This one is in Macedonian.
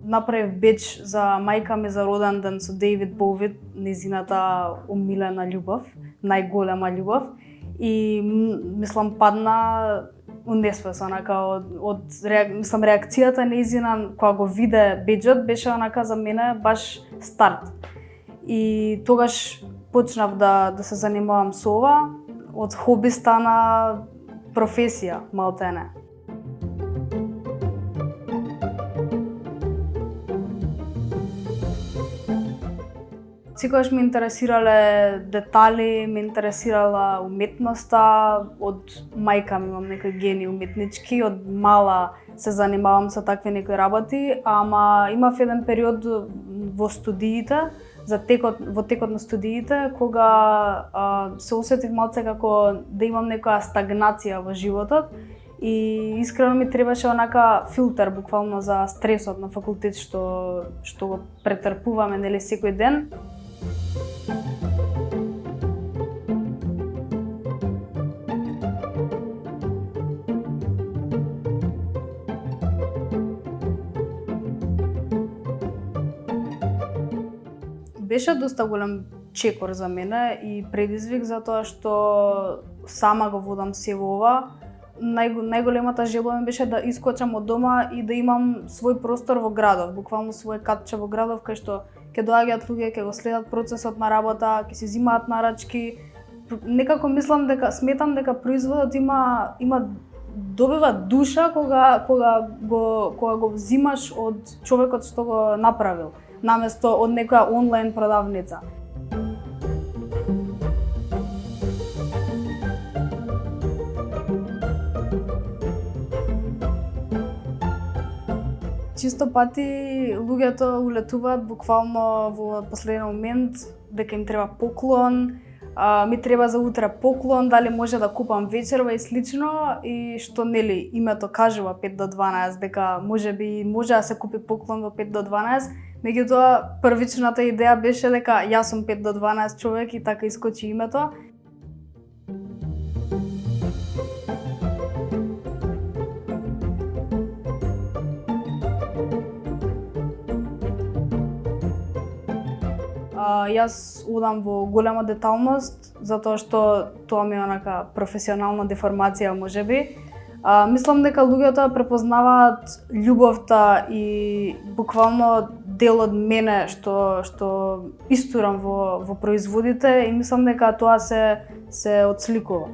направив беч за мајка ми за роден ден со Дейвид Боуи, незината омилена љубов, најголема љубов. И мислам падна унесвес онака мислам реакцијата незина кога го виде беџот беше онака за мене баш старт. И тогаш почнав да се занимавам со ова, од хоби стана професија малтене. Секогаш ме интересирале детали, ме интересирала уметноста, од мајка ми имам некој гени уметнички, од мала се занимавам со такви некои работи, ама имав еден период во студиите, во текот на студиите, кога се осетив малце како да имам некоја стагнација во животот и искрено ми требаше онака филтер буквално за стресот на факултет што го претрпуваме нели секој ден. Беше доста голем чекор за мене и предизвик затоа што сама го водам се во ова. Најголемата желба ми беше да искочам од дома и да имам свој простор во градов, буквално свој катче во градов кај што ќе доаѓаат луѓе, ќе го следат процесот на работа, ќе си земаат нарачки. Некако сметам дека производот добива душа кога го взимаш од човекот што го направил, наместо од некоја онлайн продавница. Чисто пати луѓето улетуваат буквално во последен момент дека им треба поклон, ми треба за утре поклон, дали може да купам вечерва и слично, и што нели името кажува 5 до 12 дека може да се купи поклон во 5 до 12, меѓутоа првичната идеја беше дека јас сум 5 до 12 човек и така искочи името. Јас одам во голема деталност, затоа што тоа ми е онака професионална деформација можеби. Мислам дека луѓето препознаваат љубовта и буквално дел од мене што истурам во производите и мислам дека тоа се отсликува.